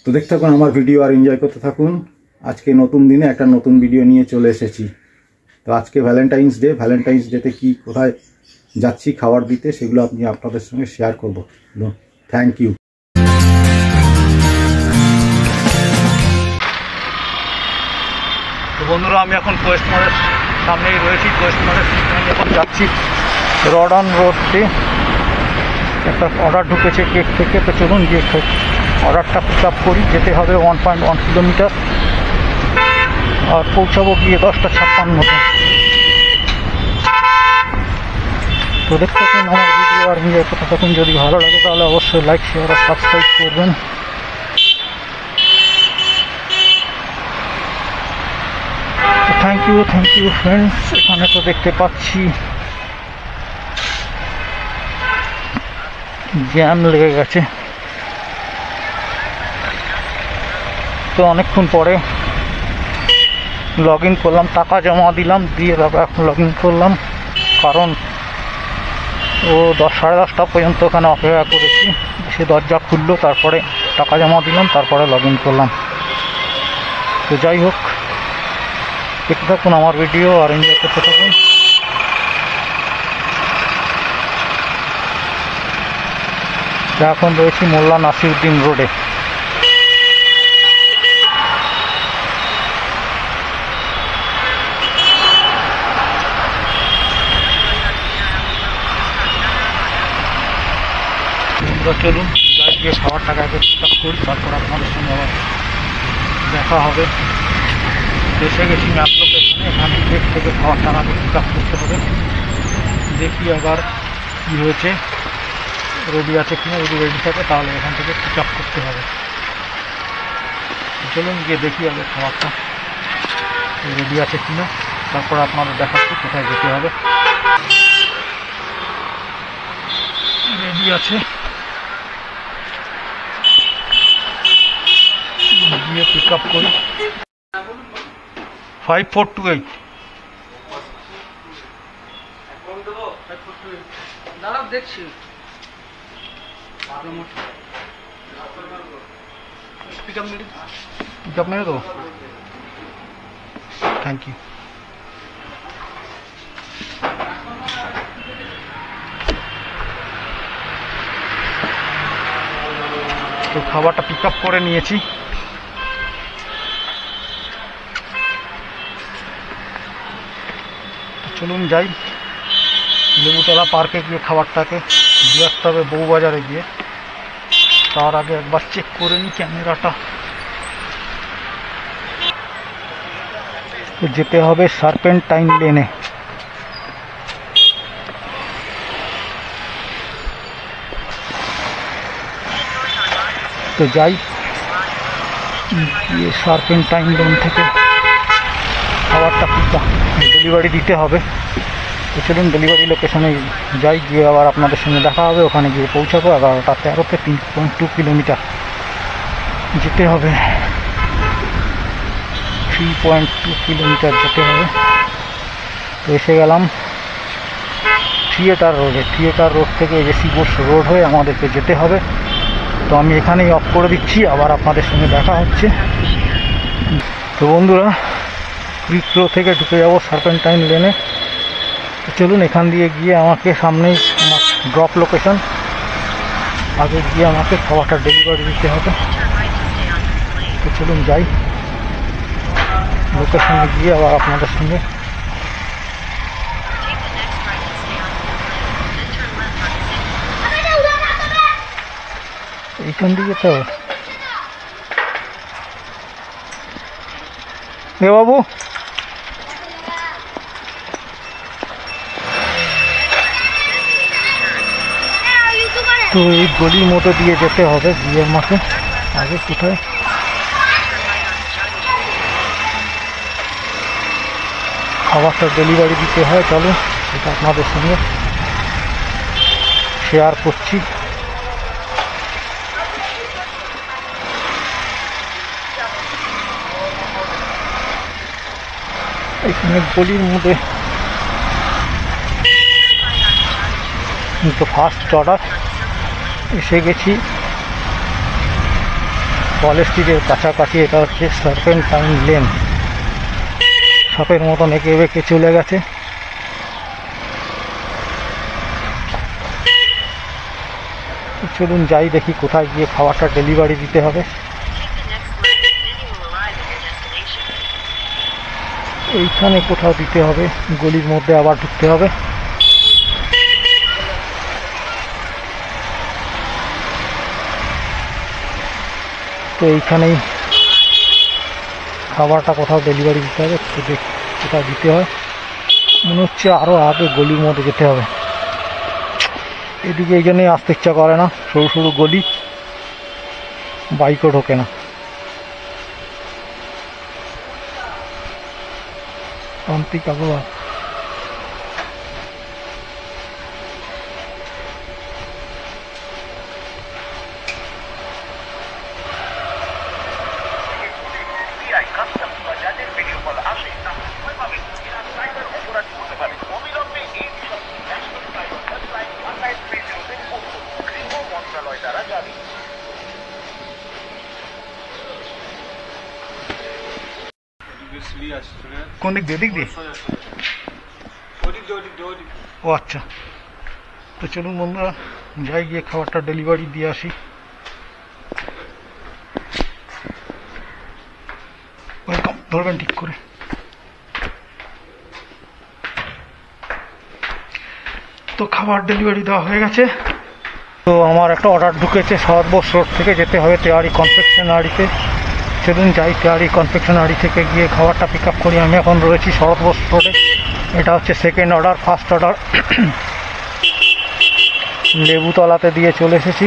তো দেখতে থাকুন আমার ভিডিও আর এনজয় করতে থাকুন। আজকে নতুন দিনে একটা নতুন ভিডিও নিয়ে চলে এসেছি। তো আজকে ভ্যালেন্টাইন্স ডেতে কি কোথায় যাচ্ছি খাবার দিতে সেগুলো আমি আপনাদের সঙ্গে শেয়ার করব। Thank you. তো বন্ধুরা, আমি এখন কোয়েস্ট মলের সামনেই রয়েছি। কোয়েস্ট মলের আমি এখন যাচ্ছি রডন রোডে। একটা অর্ডার ঢুকেছে কেক থেকে, তো চলুন গিয়ে অর্ডারটা পিক আপ করি। যেতে হবে 1.1 কিলোমিটার আর পৌঁছাবো গিয়ে 10:56-তে। তো দেখতে থাকুন আমার ভিডিও আর এনজয় করতে থাকুন। যদি ভালো লাগে তাহলে অবশ্যই লাইক, শেয়ার আর সাবস্ক্রাইব করবেন। Thank you friends. এখানে তো দেখতে পাচ্ছি জ্যাম লেগে গেছে। তো অনেকক্ষণ পরে লগ ইন করলাম, টাকা জমা দিলাম, দিয়ে তারপর এখন লগ ইন করলাম। কারণ ও 10-10:30 পর্যন্ত ওখানে অপেক্ষা করেছি। সে দরজা খুললো, তারপরে টাকা জমা দিলাম, তারপরে লগ ইন করলাম। তো যাই হোক, দেখতে থাকুন আমার ভিডিও আর এনজয় করতে থাকুন। এখন রয়েছি মোল্লা নাসিরউদ্দিন রোডে। চলুন যাই, গিয়ে খাবার টাকা আগে পিক আপ করি, তারপর আপনাদের সঙ্গে আবার দেখা হবে। এসে গেছি ম্যাপ লোকেশনে। এখান থেকে খাবার টাকা আগে পিক আপ করতে হবে। দেখি আবার কী হয়েছে, রেডি আছে কিনা। যদি রেডি থাকে তাহলে এখান থেকে পিক আপ করতে হবে। চলুন গিয়ে দেখি আগে খাবারটা রেডি আছে কিনা, তারপর আপনারা দেখাচ্ছি কোথায় যেতে হবে। রেডি আছে, গিয়ে পিক আপ করি। 5428 দাঁড়াও দেখছি। পিক আপ মেরে দেবো। Thank you. তো খাবারটা পিক আপ করে নিয়েছি। চলুন যাই, লেবুতলা পার্কে গিয়ে খাবারটাকে দিয়ে আসতে হবে বউবাজারে গিয়ে। তার আগে একবার চেক করে নিই ক্যামেরাটা। তো যেতে হবে সার্পেন্টাইন লেনে। তো যাই, গিয়ে সার্পেন্টাইন লেন থেকে খাবারটা ডেলিভারি দিতে হবে। তো চলুন ডেলিভারি লোকেশনে যাই, গিয়ে আবার আপনাদের সঙ্গে দেখা হবে। ওখানে গিয়ে পৌঁছাবো 11:13-তে। 3.2 কিলোমিটার যেতে হবে। 3.2 কিলোমিটার যেতে হবে। তো এসে গেলাম থিয়েটার রোডে। থিয়েটার রোড থেকে এসি বোস রোড হয়ে আমাদেরকে যেতে হবে। তো আমি এখানেই অফ করে দিচ্ছি, আবার আপনাদের সঙ্গে দেখা হচ্ছে। তো বন্ধুরা, ক্রিপ্রো থেকে ঢুকে যাবো সার্পেন্টাইন লেনে। তো চলুন এখান দিয়ে গিয়ে আমাকে সামনেই আমার ড্রপ লোকেশন, আগে গিয়ে আমাকে খাবারটা ডেলিভারি দিতে হবে। তো চলুন যাই, লোকেশনে গিয়ে আবার আপনাদের সঙ্গে। এইখান দিকে তো এ বাবু, তো এই গলির মতো দিয়ে যেতে হবে। গিয়ে আমাকে আগে কোথায় খাবারটা ডেলিভারি দিতে হয়, চলো সেটা আপনাদের সঙ্গে শেয়ার করছি। এখানে গলির মধ্যে তো ফার্স্ট অর্ডার এসে গেছি। কলেজ স্ট্রিটের কাছাকাছি। এটা হচ্ছে সার্পেন্টাইন লেন, সাপের মতন এঁকে বেঁকে চলে গেছে। চলুন যাই, দেখি কোথায় গিয়ে খাবারটা ডেলিভারি দিতে হবে। এইখানে কোথাও দিতে হবে, গলির মধ্যে আবার ঢুকতে হবে। তো এইখানেই খাবারটা কোথাও ডেলিভারি দিতে হবে, কোথাও দিতে হয় মনে হচ্ছে, আরও আগে গলির মধ্যে যেতে হবে। এদিকে এই জন্যই আসতে ইচ্ছা করে না, সরু সরু গলি, বাইকও ঢোকে না। প্রান্তিক আবহাওয়া। কোন দিক দিয়ে? দিক দিয়ে? ও আচ্ছা, তো চলুন বন্ধুরা যাই, গিয়ে খাবারটা ডেলিভারি দিয়ে আসি। ওয়েলকাম, ধরবেন ঠিক করে। তো খাবার ডেলিভারি দেওয়া হয়ে গেছে। তো আমার একটা অর্ডার ঢুকেছে, শরৎ রোড থেকে যেতে হবে তেওয়ারি কনফেকশনারিতে। চলুন যাই, তেওয়ারি কনফেকশনারি থেকে গিয়ে খাবারটা পিক আপ করি। আমি এখন রয়েছি শরৎ রোডে। এটা হচ্ছে সেকেন্ড অর্ডার। ফার্স্ট অর্ডার লেবুতলাতে দিয়ে চলে এসেছি।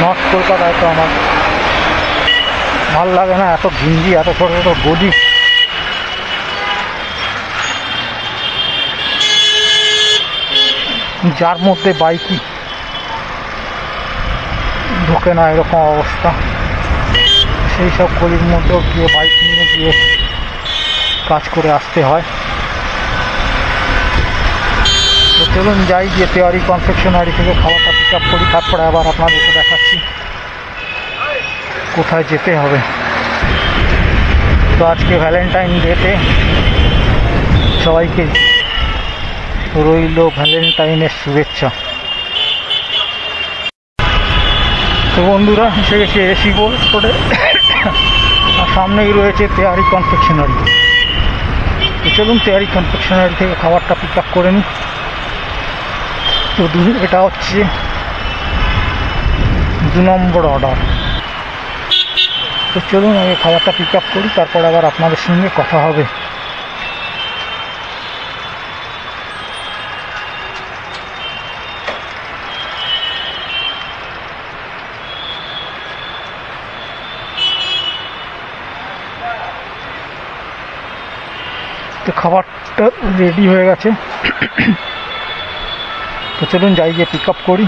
নর্থ কলকাতায় তো আমার ভাল লাগে না, এত ঘিঞ্জি, এত ছোটো ছোটো গলি। যার মধ্যে বাইকই ঢোকে না, এরকম অবস্থা। সেই সব গলির মধ্যেও গিয়ে বাইক নিয়ে গিয়ে কাজ করে আসতে হয়। তো চলুন যাই, গিয়ে তেওয়ারি কনফেকশনারি থেকে খাবারটা পিক আপ করি, তারপরে আবার আপনাদেরকে দেখাচ্ছি কোথায় যেতে হবে। তো আজকে ভ্যালেন্টাইন ডেতে সবাইকে রইল ভ্যালেন্টাইনের শুভেচ্ছা। তো বন্ধুরা এসে গেছি এসি বোর্ড রোডে, আর সামনেই রয়েছে তেওয়ারি কনফেকশনারি। তো চলুন তেওয়ারি কনফেকশনারি থেকে খাবারটা পিক আপ করে নিই। তো এটা হচ্ছে 2 নম্বর অর্ডার। তো চলুন আগে খাবারটা পিক আপ করি, তারপর আবার আপনাদের সঙ্গে কথা হবে। তো খাবারটা রেডি হয়ে গেছে। তো চলুন যাই, গিয়ে পিক আপ করি।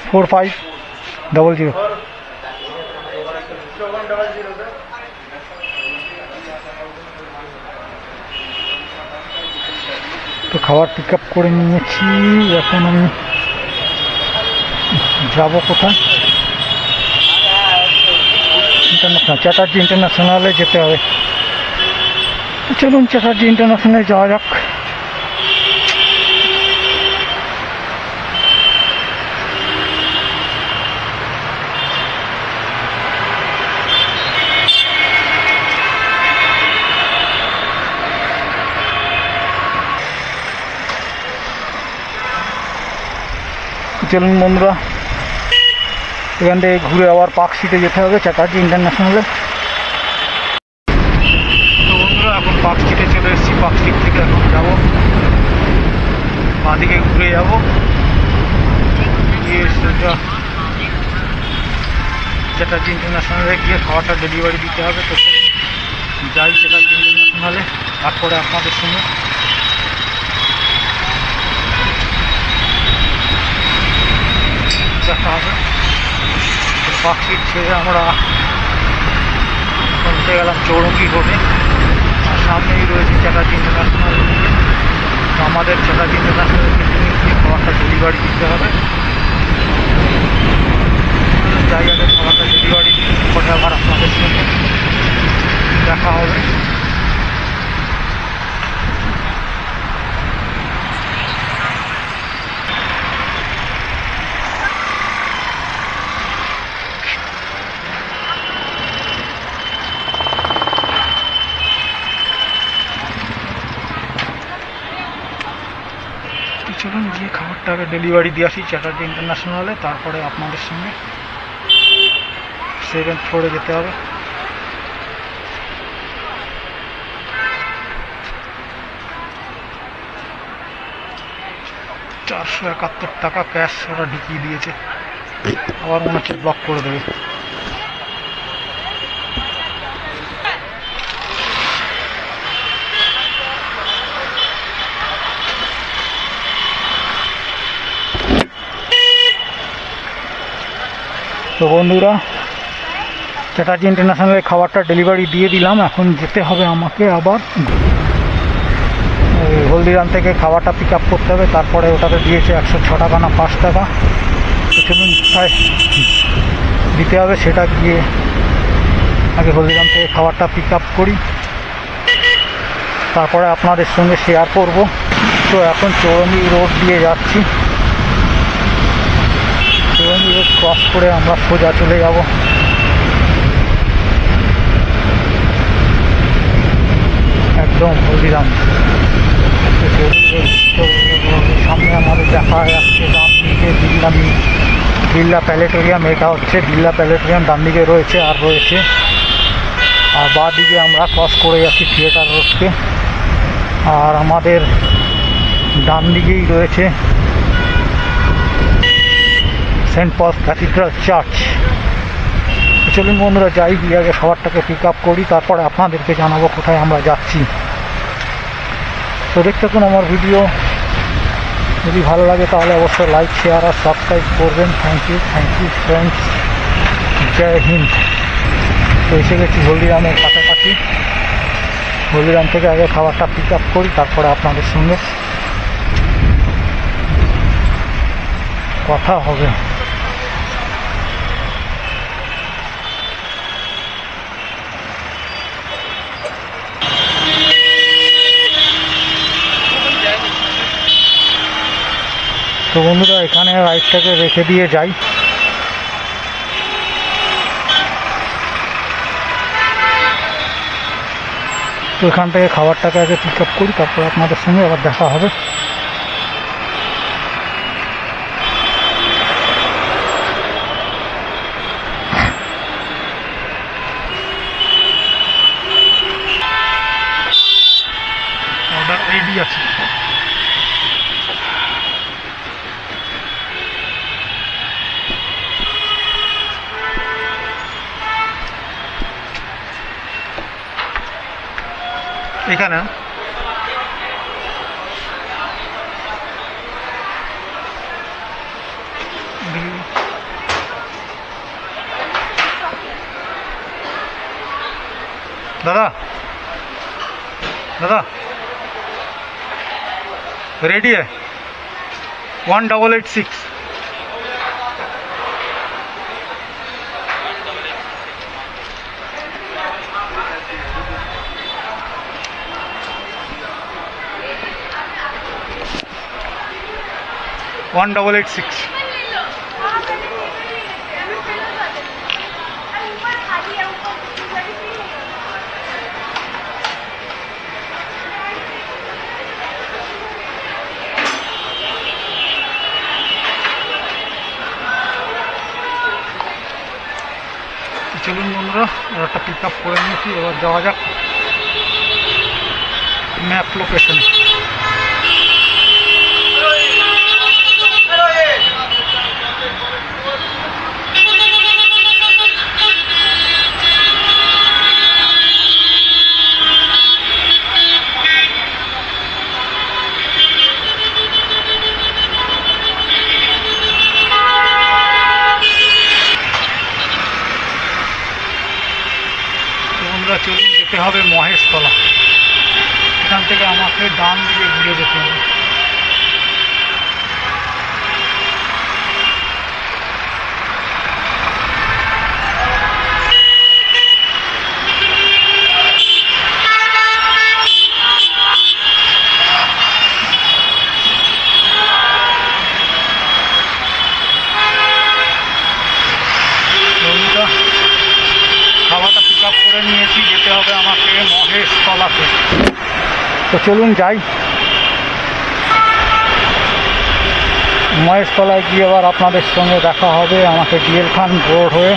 फोर 5 0 0। তো খাবার পিক আপ করে নিয়েছি। এখন আমি যাব কোথায়? ইন্টারন্যাশনাল, চ্যাটার্জি ইন্টারন্যাশনালে যেতে হবে। চলুন চ্যাটার্জি ইন্টারন্যাশনালে যাওয়া যাক। চলুন বন্ধুরা, এখান থেকে ঘুরে আবার পার্ক স্ট্রিটে যেতে হবে, চ্যাটার্জি ইন্টারন্যাশনালে। তো বন্ধুরা এখন পার্ক স্ট্রিটে চলে এসেছি। পার্ক স্ট্রিট থেকে এখন যাবো, বাঁদিকে ঘুরে যাবো, গিয়ে সেটা চ্যাটার্জি ইন্টারন্যাশনালে গিয়ে খাবারটা ডেলিভারি দিতে হবে। তো যাই চ্যাটার্জি ইন্টারন্যাশনালে, তারপরে আপনাদের সঙ্গে দেখা হবে। পার্কস্ট্রিট ছেড়ে আমরা উঠে গেলাম চৌরঙ্গি রোডে। আর সামনেই রয়েছে চ্যাটার্জি ইন্টারন্যাশনাল লিমিটেড। তো আমাদের চ্যাটার্জি ইন্টারন্যাশনাল লিমিটেড গিয়ে খাবারটা ডেলিভারি দিতে হবে। যাই আগে খাবারটা ডেলিভারি করে আবার আপনাদের সঙ্গে দেখা হবে। চলুন গিয়ে খাবারটা আগে ডেলিভারি দিয়ে আসি চ্যাটার্জি ইন্টারন্যাশনালে, তারপরে আপনাদের সঙ্গে সেভেন্থ ফ্লোরে যেতে হবে। $471 ক্যাশ ওরা ঢুকিয়ে দিয়েছে, আবার মনে হচ্ছে ব্লক করে দেবে। তো বন্ধুরা, চ্যাটার্জি ইন্টারন্যাশনালের খাবারটা ডেলিভারি দিয়ে দিলাম। এখন যেতে হবে আমাকে আবার হলদিরাম থেকে খাবারটা পিক আপ করতে হবে। তারপরে ওটাতে দিয়েছে 106 টাকা না 5 টাকা। তো চলুন কোথায় দিতে হবে সেটা গিয়ে আগে হলদিরাম থেকে খাবারটা পিক আপ করি, তারপরে আপনাদের সঙ্গে শেয়ার করব। তো এখন চৌরঙ্গি রোড দিয়ে যাচ্ছি। চৌরঙ্গি রোড ক্রস করে আমরা সোজা চলে যাব একদম হলদিরাম। সামনে আমাদের দেখা যাচ্ছে ডান দিকে বিড়লা প্যালেটোরিয়াম। এটা হচ্ছে বিড়লা প্যালেটোরিয়াম, ডান দিকে রয়েছে। আর বাঁ দিকে আমরা ক্রস করে যাচ্ছি থিয়েটার রোডকে। আর আমাদের ডান দিকেই রয়েছে সেন্ট পলস ক্যাথিড্রাল চার্চ। চলুন বন্ধুরা যাই, গিয়ে আগে খাবারটাকে পিক আপ করি, তারপরে আপনাদেরকে জানাবো কোথায় আমরা যাচ্ছি। তো দেখতে থাকুন আমার ভিডিও। যদি ভালো লাগে তাহলে অবশ্যই লাইক, শেয়ার আর সাবস্ক্রাইব করবেন। থ্যাংক ইউ ফ্রেন্ডস, জয় হিন্দ। তো এসে গেছি হলদিরামের কাছাকাছি। হলদিরাম থেকে আগে খাবারটা পিক আপ করি, তারপরে আপনাদের সঙ্গে কথা হবে। তো বন্ধুরা এখানে রাইডটাকে রেখে দিয়ে যাই। তো এখান থেকে খাবারটাকে আগে পিক আপ করি, তারপর আপনাদের সঙ্গে আবার দেখা হবে। অর্ডার রেডি আছে। এখানে दादा रेडी है 1886। চলুন বন্ধুরা একটা পিক আপ করে নিয়েছি, এবার যাওয়া যাক ম্যাপ লোকেশনে। চলুন যেতে হবে মহেশতলা। এখান থেকে আমাকে ডান দিকে ঘুরে যেতে হবে। খাওয়াটা পিক আপ করে নিয়েছি, যেতে হবে আমাকে মহেশতলাতে। তো চলুন যাই। মহেশতলায় গিয়ে আবার আপনাদের সঙ্গে দেখা হবে আমাকে ডিএল খান রোড হয়ে।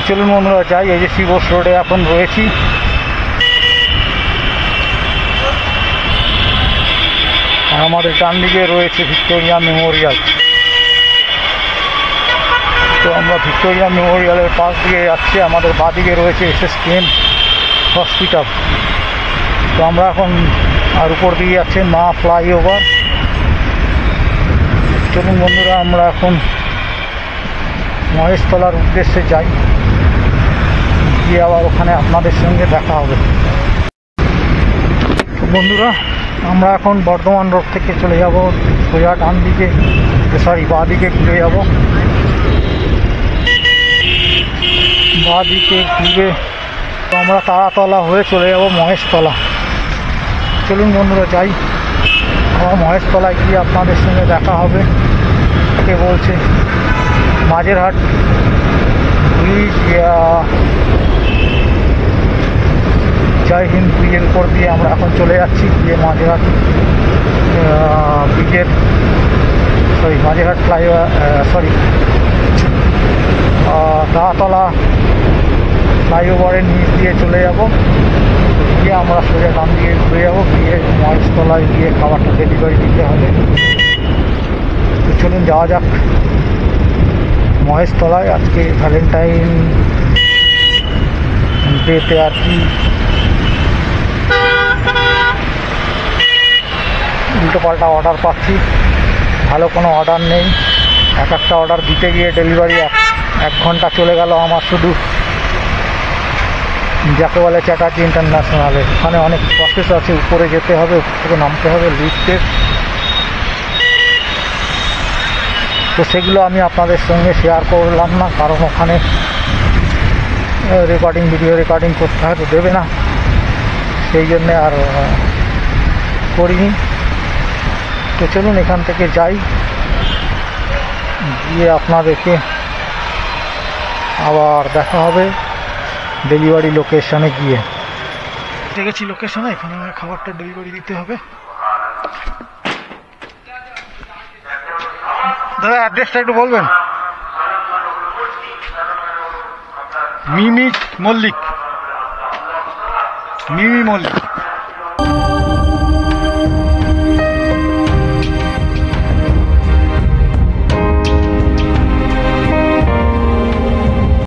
চলুন বন্ধুরা যাই। এই যে শিবস রোডে এখন রয়েছি। আর আমাদের ডান দিকে রয়েছে ভিক্টোরিয়া মেমোরিয়াল। তো আমরা ভিক্টোরিয়া মেমোরিয়ালের পাশ দিয়ে যাচ্ছি। আমাদের বাঁদিকে রয়েছে SSKM হসপিটাল। তো আমরা এখন আর উপর দিয়ে যাচ্ছে মা ফ্লাইওভার। চলুন বন্ধুরা আমরা এখন মহেশতলার উদ্দেশ্যে যাই, গিয়ে আবার ওখানে আপনাদের সঙ্গে দেখা হবে। বন্ধুরা আমরা এখন বর্ধমান রোড থেকে চলে যাব সোজা ডান দিকে, বাঁ দিকে ঘুরে যাব। বাঁ দিকে ঘুরে তো আমরা তারাতলা হয়ে চলে যাব মহেশতলা। চলুন বন্ধুরা যাই। আমার মহেশতলায় গিয়ে আপনাদের সঙ্গে দেখা হবে। কে বলছে মাঝেরহাট ব্রিজ, জয় হিন্দ ব্রিজের উপর দিয়ে আমরা এখন চলে যাচ্ছি। গিয়ে মাঝেরহাট ব্রিজের মাঝেরহাট ফ্লাইওভার তারাতলা ফ্লাইওভারের নিচ দিয়ে চলে যাব। গিয়ে আমরা সোজা ডান দিকে ঘুরে যাবো। গিয়ে মহেশতলায় গিয়ে খাবারটা ডেলিভারি দিতে হবে। তো চলুন যাওয়া যাক মহেশতলায়। আজকে ভ্যালেন্টাইন ডেতে আর কি উল্টো পাল্টা অর্ডার পাচ্ছি, ভালো কোনো অর্ডার নেই। একটা অর্ডার দিতে গিয়ে ডেলিভারি এক ঘন্টা চলে গেল আমার, শুধু যাকে বলে চ্যাটার্জি ইন্টারন্যাশনালে। ওখানে অনেক প্রসেস আছে, উপরে যেতে হবে, উপর থেকে নামতে হবে লিফটে। তো সেগুলো আমি আপনাদের সঙ্গে শেয়ার করলাম না, কারণ ওখানে ভিডিও রেকর্ডিং করতে হয়, তো দেবে না, সেই জন্যে আর করিনি। তো চলুন এখান থেকে যাই, গিয়ে আপনাদেরকে আবার দেখা হবে ডেলিভারি লোকেশনে গিয়ে। দেখেছি লোকেশনে, এখানে খাবারটা ডেলিভারি দিতে হবে। দাদা অ্যাড্রেসটা একটু বলবেন? মিমি মল্লিক।